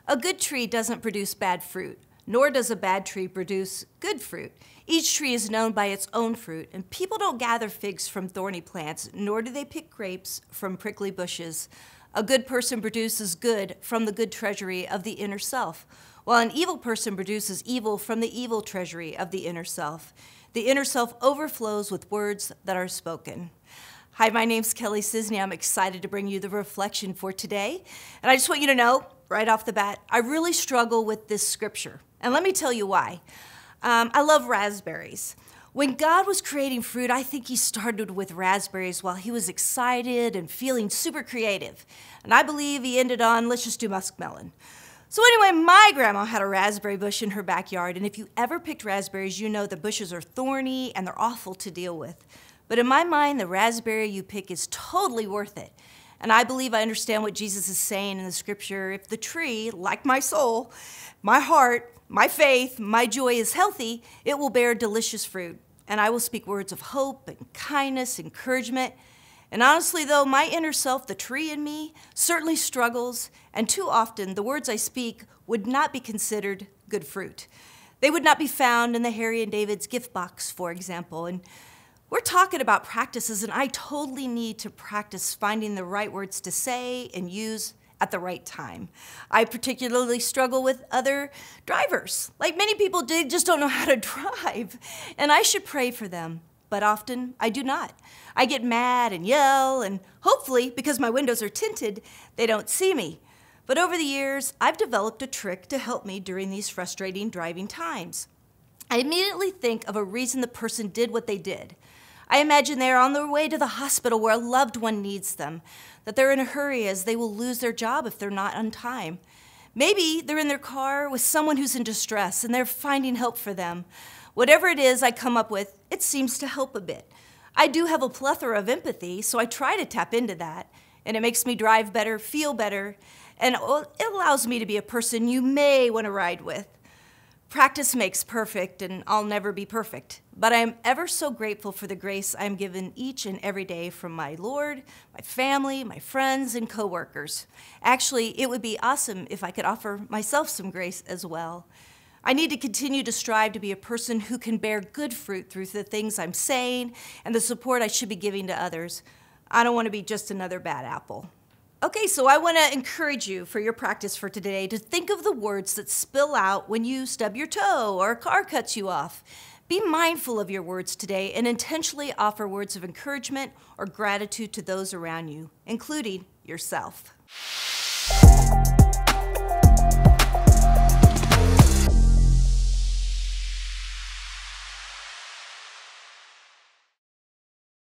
A good tree doesn't produce bad fruit, nor does a bad tree produce good fruit. Each tree is known by its own fruit, and people don't gather figs from thorny plants, nor do they pick grapes from prickly bushes. A good person produces good from the good treasury of the inner self, while an evil person produces evil from the evil treasury of the inner self. The inner self overflows with words that are spoken. Hi, my name's Kelly Cisney. I'm excited to bring you the reflection for today. And I just want you to know, right off the bat, I really struggle with this scripture. And let me tell you why. I love raspberries. When God was creating fruit, I think he started with raspberries while he was excited and feeling super creative. And I believe he ended on, let's just do muskmelon. So anyway, my grandma had a raspberry bush in her backyard, and if you ever picked raspberries, you know the bushes are thorny and they're awful to deal with. But in my mind, the raspberry you pick is totally worth it. And I believe I understand what Jesus is saying in the scripture. If the tree, like my soul, my heart, my faith, my joy is healthy, it will bear delicious fruit. And I will speak words of hope and kindness, encouragement. And honestly, though, my inner self, the tree in me, certainly struggles, and too often the words I speak would not be considered good fruit. They would not be found in the Harry and David's gift box, for example. And we're talking about practices, and I totally need to practice finding the right words to say and use at the right time. I particularly struggle with other drivers. Like many people, they just don't know how to drive, and I should pray for them. But often I do not. I get mad and yell, and hopefully, because my windows are tinted, they don't see me. But over the years, I've developed a trick to help me during these frustrating driving times. I immediately think of a reason the person did what they did. I imagine they're on their way to the hospital where a loved one needs them, that they're in a hurry as they will lose their job if they're not on time. Maybe they're in their car with someone who's in distress and they're finding help for them. Whatever it is I come up with, it seems to help a bit. I do have a plethora of empathy, so I try to tap into that, and it makes me drive better, feel better, and it allows me to be a person you may want to ride with. Practice makes perfect, and I'll never be perfect, but I am ever so grateful for the grace I am given each and every day from my Lord, my family, my friends, and coworkers. Actually, it would be awesome if I could offer myself some grace as well. I need to continue to strive to be a person who can bear good fruit through the things I'm saying and the support I should be giving to others. I don't want to be just another bad apple. Okay, so I want to encourage you for your practice for today to think of the words that spill out when you stub your toe or a car cuts you off. Be mindful of your words today and intentionally offer words of encouragement or gratitude to those around you, including yourself.